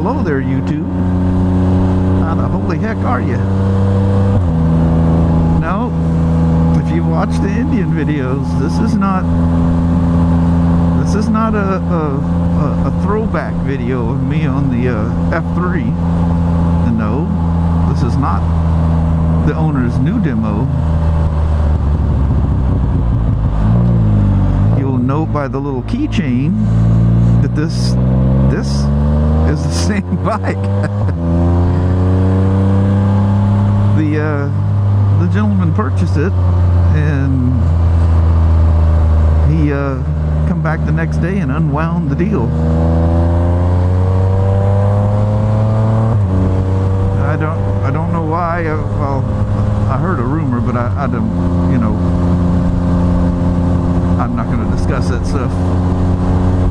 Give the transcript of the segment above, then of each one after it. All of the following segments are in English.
hello there, YouTube. How the holy heck are you? No, if you watch the Indian videos, this is not a throwback video of me on the F3. And no, this is not the owner's new demo. You'll note by the little keychain that this is the same bike. The gentleman purchased it, and he come back the next day and unwound the deal. I don't know why. Well, I heard a rumor, but I don't, you know, I'm not going to discuss that stuff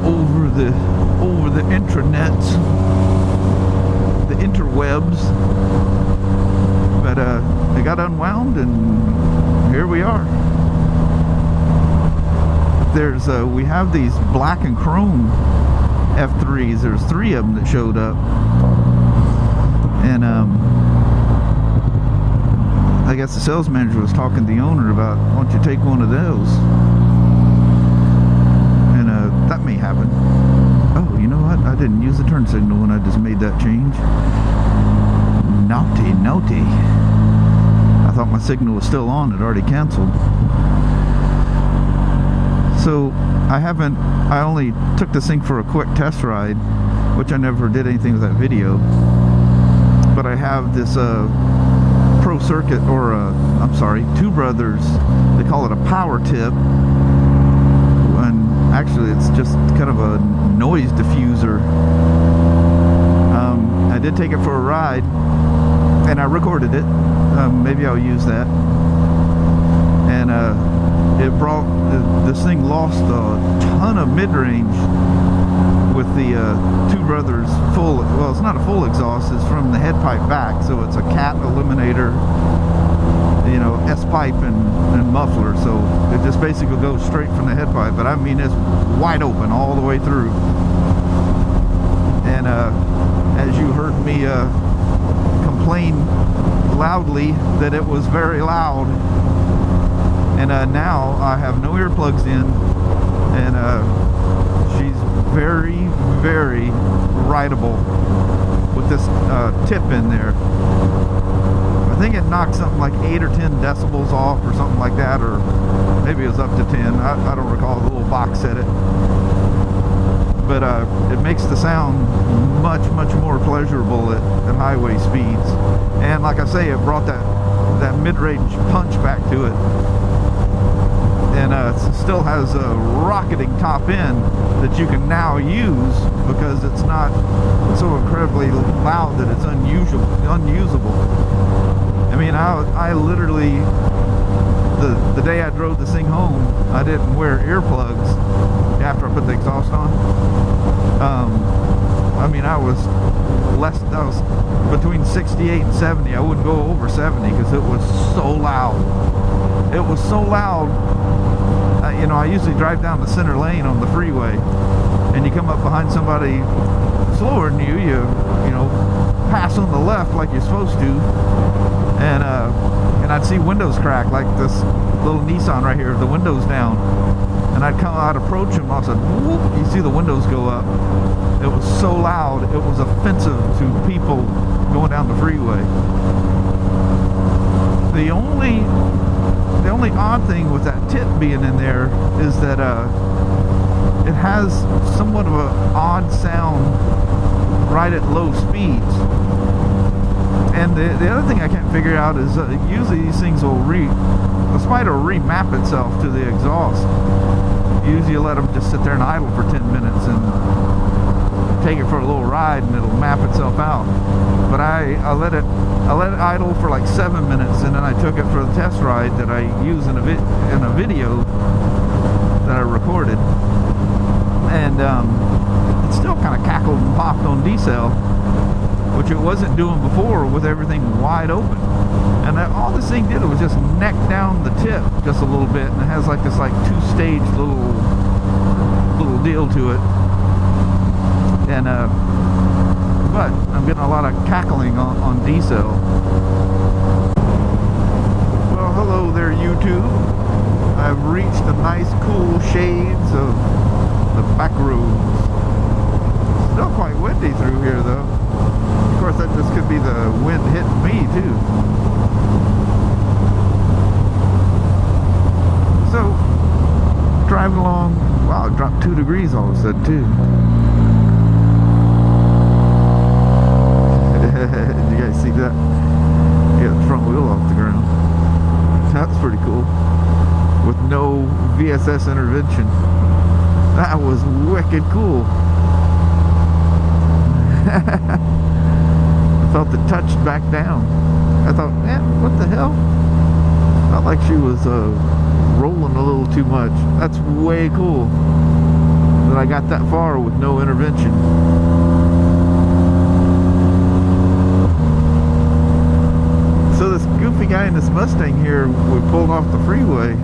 over the intranets, the interwebs. But it got unwound, and here we are. There's we have these black and chrome F3s. There's 3 of them that showed up, and I guess the sales manager was talking to the owner about, why don't you take one of those? And that may happen. Oh, you know what? I didn't use the turn signal when I just made that change. Naughty, naughty. I thought my signal was still on. It already canceled. So I only took this thing for a quick test ride, which I never did anything with that video. But I have this Pro Circuit, or I'm sorry, Two Brothers. They call it a PowerTip, and actually it's just kind of a noise diffuser. I did take it for a ride, and I recorded it. Maybe I'll use that. And it brought this thing lost a ton of mid-range with the Two Brothers full. Well, it's not a full exhaust, it's from the head pipe back, so it's a cat eliminator, you know, S-pipe and muffler. So it just basically goes straight from the head pipe, but I mean it's wide open all the way through. And as you heard me complain loudly that it was very loud, and now I have no earplugs in, and she's very, very rideable with this tip in there. I think it knocked something like 8 or 10 decibels off or something like that, or maybe it was up to 10. I don't recall. The little box said it. But it makes the sound much, much more pleasurable at highway speeds. And like I say, it brought that mid-range punch back to it. And it still has a rocketing top end that you can now use, because it's not so incredibly loud that it's unusable. I mean, I literally, the day I drove this thing home, I didn't wear earplugs after I put the exhaust on. I mean, I was between 68 and 70. I wouldn't go over 70 because it was so loud. It was so loud. You know, I usually drive down the center lane on the freeway, and you come up behind somebody slower than you know, pass on the left like you're supposed to, and I'd see windows crack, like this little Nissan right here, the windows down, and I'd approach him, I said, whoop, you see the windows go up. It was so loud, it was offensive to people going down the freeway. The only odd thing with that tip being in there is that it has somewhat of an odd sound right at low speeds. And the other thing I can't figure out is usually these things will the spider will remap itself to the exhaust. Usually you let them just sit there and idle for 10 minutes and take it for a little ride, and it'll map itself out. But I let it idle for like 7 minutes, and then I took it for the test ride that I use in a video that I recorded, and it still kind of cackled and popped on decel, which it wasn't doing before with everything wide open. And all this thing did was just neck down the tip just a little bit, and it has like this like 2-stage little deal to it. And but I'm getting a lot of cackling on D-cell. Well, hello there, YouTube. I've reached the nice cool shades of the back roads. Still quite windy through here, though. Of course, that just could be the wind hitting me, too. So, driving along. Wow, it dropped 2 degrees all of a sudden, too. Did you guys see that? Yeah, the front wheel off the ground. That's pretty cool. With no VSS intervention. That was wicked cool. I felt it touched back down. I thought, man, what the hell? Felt like she was rolling a little too much. That's way cool that I got that far with no intervention. So this goofy guy in this Mustang here, we pulled off the freeway.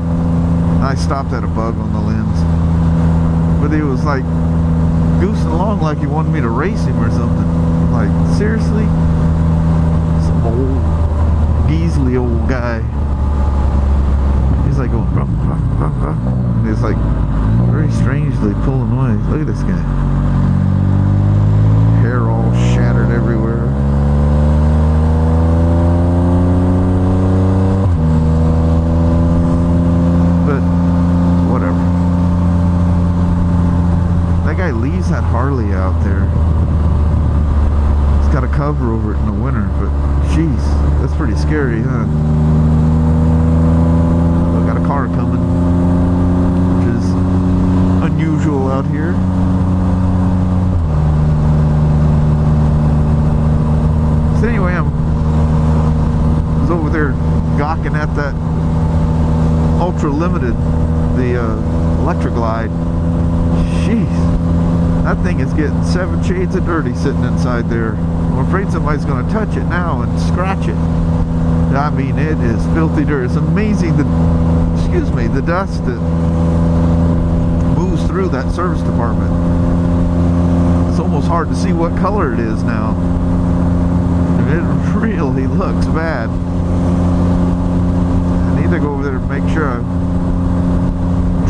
I stopped at a bug on the lens, but he was like goosing along like he wanted me to race him or something. I'm like, seriously? Some old geezly old guy. He's like going ruff, ruff, ruff, ruff. And he's like very strangely pulling away. Look at this guy. Hair all shattered everywhere. But whatever. That guy leaves that Harley out there. It's got a cover over it in the winter, but jeez, that's pretty scary, huh? Car coming, which is unusual out here. So anyway, I was over there gawking at that Ultra Limited, the Electric Glide. Jeez, that thing is getting 7 shades of dirty sitting inside there. I'm afraid somebody's going to touch it now and scratch it. I mean, it is filthy dirt. It's amazing the dust that moves through that service department. It's almost hard to see what color it is now. It really looks bad. I need to go over there and make sure I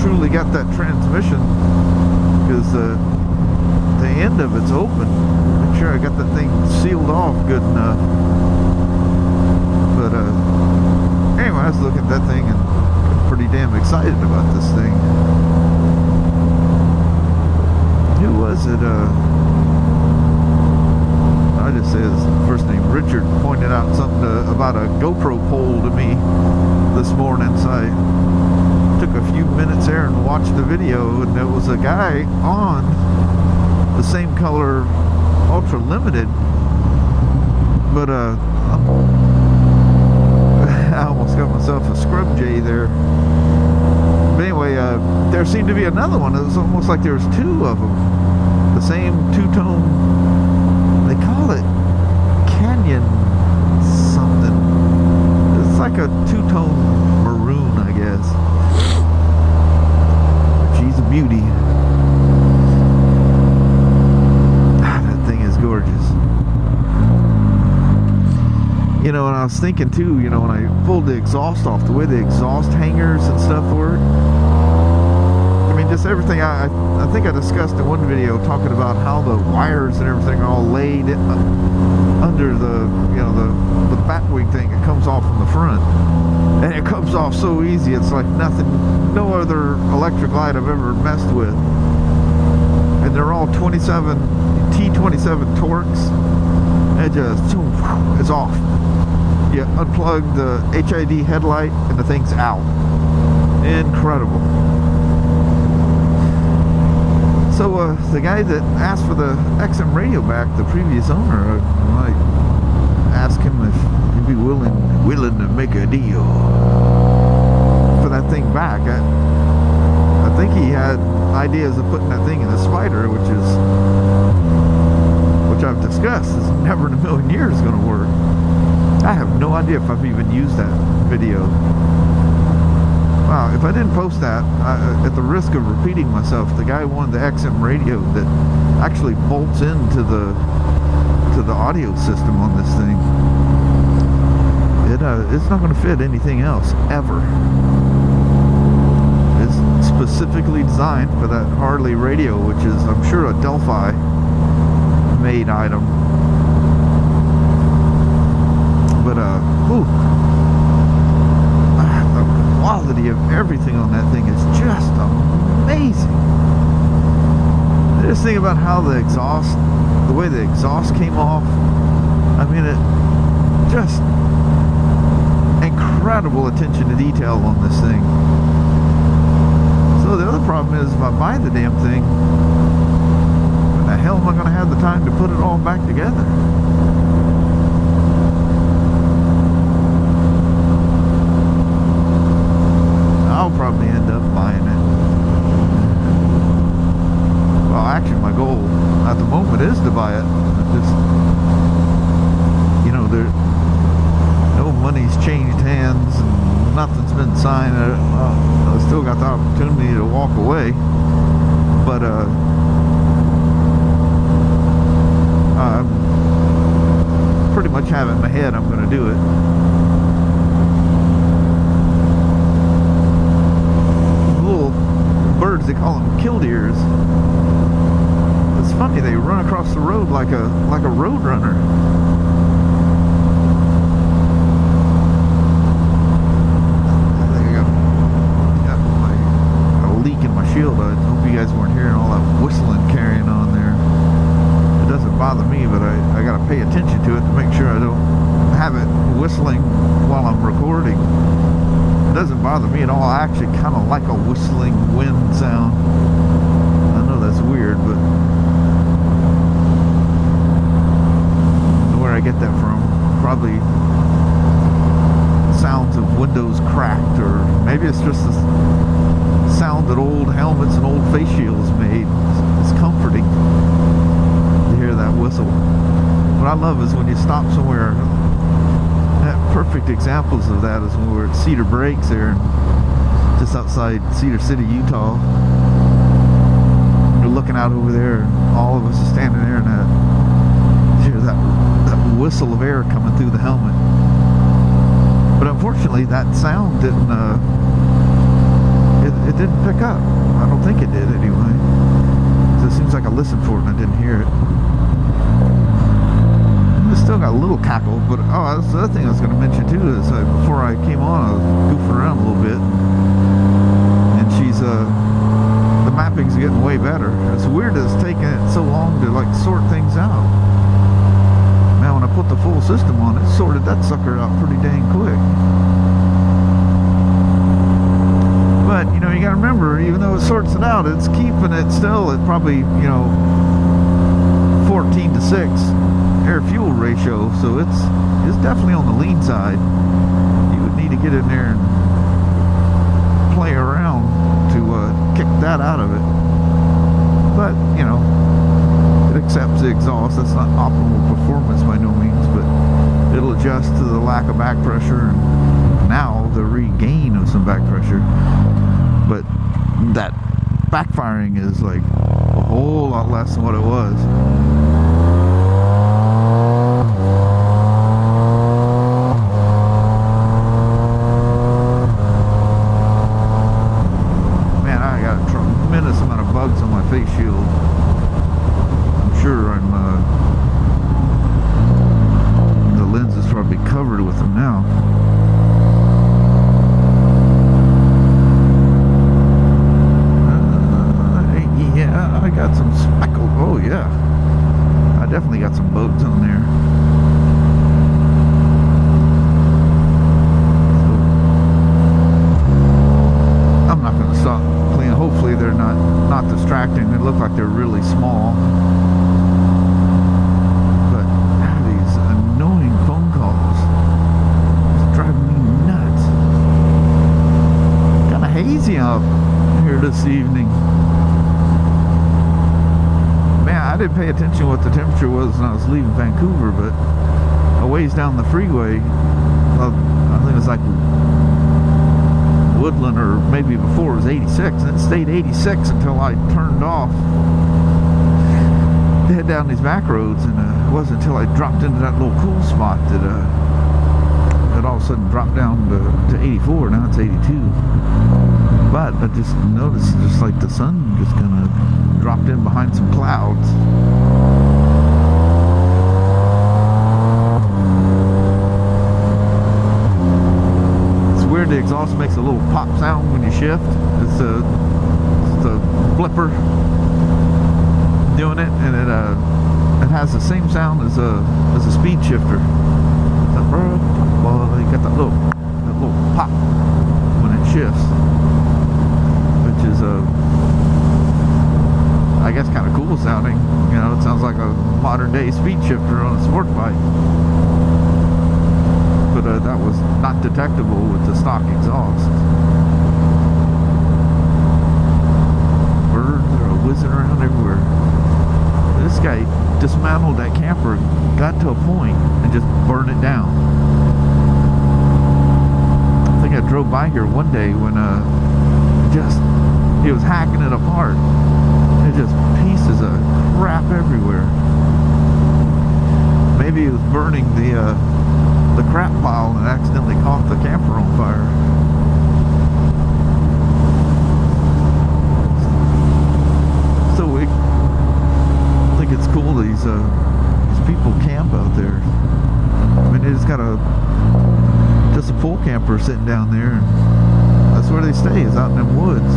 truly got that transmission, because the end of it's open. Make sure I got that thing sealed off good enough. But anyway, I was looking at that thing and pretty damn excited about this thing. Who was it? I just say his first name. Richard pointed out something about a GoPro pole to me this morning, so I took a few minutes there and watched the video, and there was a guy on the same color Ultra Limited, but I almost got myself a scrub J there. But anyway, there seemed to be another one. It was almost like there was 2 of them. The same two-tone, they call it Canyon something. It's like a two-tone maroon, I guess. She's a beauty. That thing is gorgeous. You know, and I was thinking too, you know, when I pulled the exhaust off, the way the exhaust hangers and stuff work, I mean, just everything. I think I discussed in one video talking about how the wires and everything are all laid under the, you know, the batwing thing. It comes off from the front, and it comes off so easy. It's like nothing, no other electric light I've ever messed with. And they're all T27 torques. It just, it's off. You unplug the HID headlight and the thing's out. Incredible. So the guy that asked for the XM radio back, the previous owner, I might ask him if he'd be willing to make a deal for that thing back. I think he had ideas of putting that thing in a Spider, which I've discussed is never in a million years going to work. I have no idea if I've even used that video. Wow, if I didn't post that, at the risk of repeating myself, the guy wanted the XM radio that actually bolts into the to the audio system on this thing. It's not going to fit anything else ever. It's specifically designed for that Harley radio, which is, I'm sure, a Delphi made item. But the quality of everything on that thing is just amazing. Just think about how the way the exhaust came off. I mean, it just incredible attention to detail on this thing. So the other problem is, if I buy the damn thing, when the hell am I going to have the time to put it all back together? I'll probably end up buying it. Well, actually, my goal at the moment is to buy it. Just, you know, no money's changed hands and nothing's been signed. I still got the opportunity to walk away, but I pretty much have it in my head I'm going to do it. Little birds, they call them killdeers. It's funny, they run across the road like a road runner. Shield. I hope you guys weren't hearing all that whistling carrying on there. It doesn't bother me, but I gotta pay attention to it to make sure I don't have it whistling while I'm recording. It doesn't bother me at all. I actually kind of like a whistling wind sound. I know that's weird, but where I get that from, probably sounds of windows cracked, or maybe it's just this sound that old helmets and old face shields made. It's comforting to hear that whistle. What I love is when you stop somewhere. Perfect examples of that is when we were at Cedar Breaks there, just outside Cedar City, Utah. We're looking out over there, and all of us are standing there, and you hear that whistle of air coming through the helmet. But unfortunately, that sound didn't. It didn't pick up. I don't think it did anyway. So it seems like I listened for it and I didn't hear it. It still got a little cackle, but that's the other thing I was going to mention too is before I came on, I was goofing around a little bit, and the mapping's getting way better. It's weird that it's taking it so long to like sort things out. Man, when I put the full system on, it sorted that sucker out pretty dang quick. But, you know, you gotta remember, even though it sorts it out, it's keeping it still at probably, you know, 14:6 air-fuel ratio, so it's definitely on the lean side. You would need to get in there and play around to kick that out of it. But, you know, it accepts the exhaust. That's not optimal performance by no means, but it'll adjust to the lack of back pressure and now the regain of some back pressure. But that backfiring is like a whole lot less than what it was. Man, I got a tremendous amount of bugs on my face shield. I'm sure the lens is probably covered with them now. I got some speckled. Oh yeah, I definitely got some bugs on there. So I'm not going to stop cleaning. Hopefully they're not distracting. They look like they're really small. But these annoying phone calls, it's driving me nuts. Kind of hazy out here this evening. I didn't pay attention to what the temperature was when I was leaving Vancouver, but a ways down the freeway, I think it was like Woodland, or maybe before it was 86, and it stayed 86 until I turned off. head down these back roads, and it wasn't until I dropped into that little cool spot that it all of a sudden dropped down to 84. Now it's 82. But I just noticed just like the sun just kind of dropped in behind some clouds. It's weird, the exhaust makes a little pop sound when you shift. It's a flipper doing it, and it has the same sound as a speed shifter. Well, you got that little pop when it shifts, which is I guess kind of cool sounding. You know, it sounds like a modern day speed shifter on a sport bike. But that was not detectable with the stock exhaust. Birds are whizzing around everywhere. This guy dismantled that camper, got to a point, and just burned it down. I think I drove by here one day when he was hacking it apart. It just pieces of crap everywhere. Maybe he was burning the crap pile and accidentally caught the camper on fire. So I think it's cool these people camp out there. I mean, they just got just a pool camper sitting down there, and that's where they stay, is out in them woods.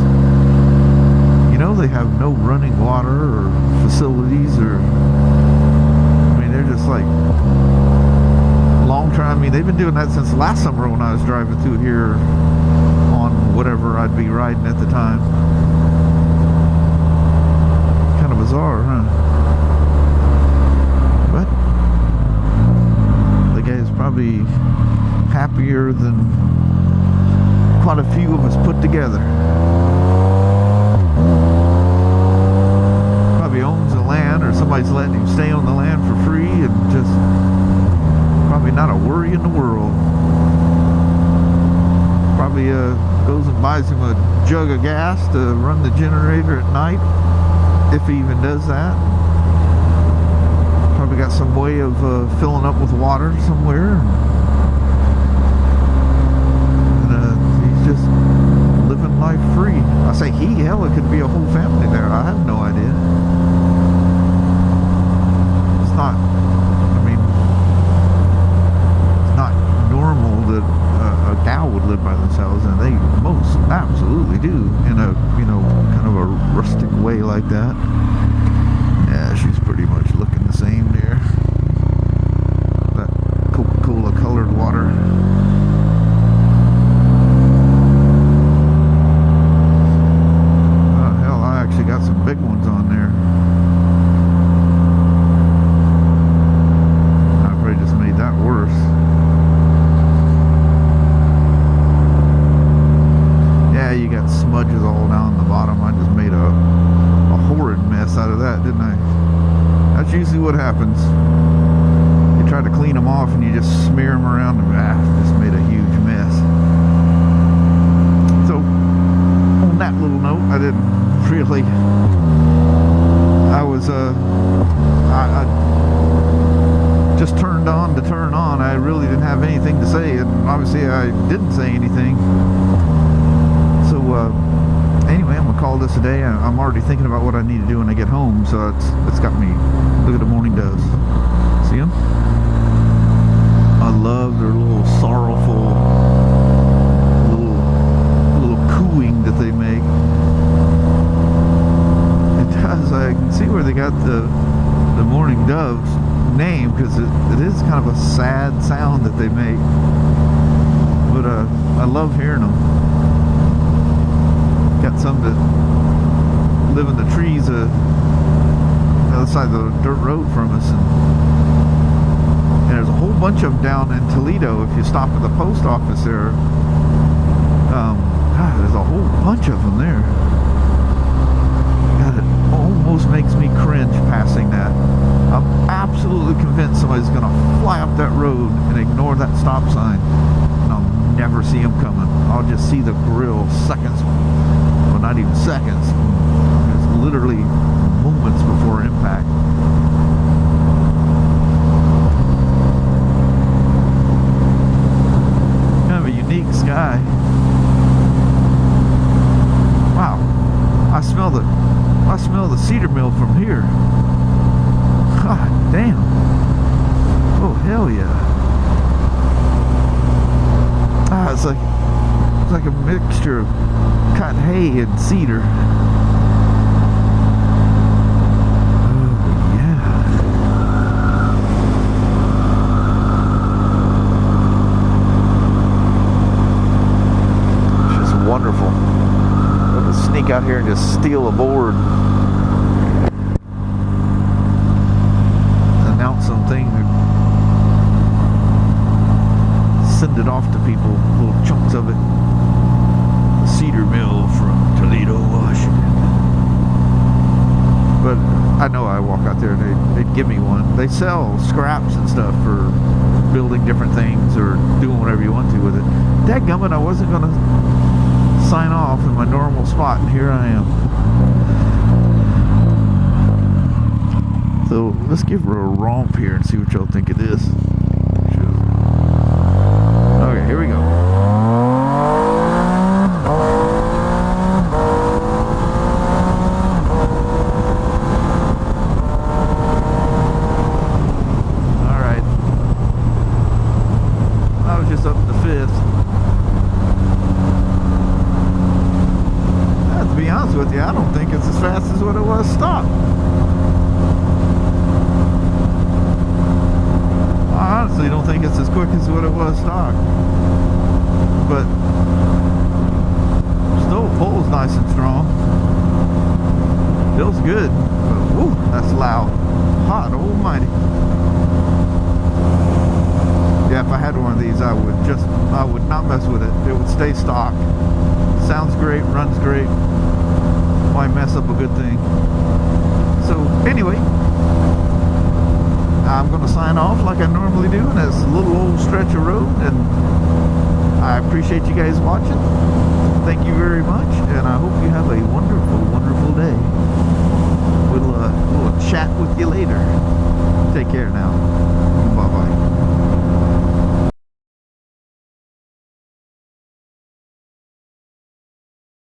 You know, they have no running water or facilities, or I mean, they're just like long term. I mean, they've been doing that since last summer when I was driving through here on whatever I'd be riding at the time. Kind of bizarre, huh? But the guy's probably happier than quite a few of us put together. Probably owns the land, or somebody's letting him stay on the land for free, and just probably not a worry in the world. Probably goes and buys him a jug of gas to run the generator at night, if he even does that. Probably got some way of filling up with water somewhere. And he's just living life free. I say he, hell, it could be a whole family there. I have no idea. It's not, I mean, it's not normal that a cow would live by themselves, and they most absolutely do, in a, you know, kind of a rustic way like that. Yeah, she's pretty much looking the same there. That Coca-Cola colored water. Oh hell, I actually got some big ones on there. I probably just made that worse. Yeah, you got smudges all down the bottom. I just made a horrid mess out of that, didn't I? That's usually what happens. You try to clean them off and you just smear them around and just made a huge mess. So, on that little note, I didn't really, I just turned on to turn on. I really didn't have anything to say, and obviously I didn't say anything. So, anyway, I'm gonna call this a day. I'm already thinking about what I need to do when I get home, so it's got me. Look at the morning doves. See them? I love their little sorrowful little cooing that they make. It does. I can see where they got the morning doves name, because it is kind of a sad sound that they make. But I love hearing them. Got some that live in the trees on the other side of the dirt road from us, and there's a whole bunch of them down in Toledo. If you stop at the post office there, God, there's a whole bunch of them there. God, it almost makes me cringe passing that. I'm absolutely convinced somebody's gonna fly up that road and ignore that stop sign, and I'll never see them coming. I'll just see the grill seconds. Not even seconds. It's literally moments before impact. like a mixture of cotton hay and cedar. Wonderful. I'm gonna sneak out here and just steal a board. Announce something. Send it off to people. Little chunks of it. The cedar mill from Toledo, Washington. But I know I walk out there and they'd give me one. They sell scraps and stuff for building different things or doing whatever you want to with it. Dadgummit, I wasn't gonna sign off in my normal spot, and here I am. So let's give her a romp here and see what y'all think of this. Okay, here we go. Alright. I was just up to 5th. To be honest with you, I don't think it's as fast as what it was stock. I honestly don't think it's as quick as what it was stock. But still, pulls nice and strong. Feels good. But, woo, that's loud. Hot almighty. Yeah, if I had one of these, I would not mess with it. It would stay stock. Sounds great, runs great. Why mess up a good thing? So anyway, I'm going to sign off like I normally do in this little old stretch of road, and I appreciate you guys watching. Thank you very much, and I hope you have a wonderful, wonderful day. We'll chat with you later. Take care now.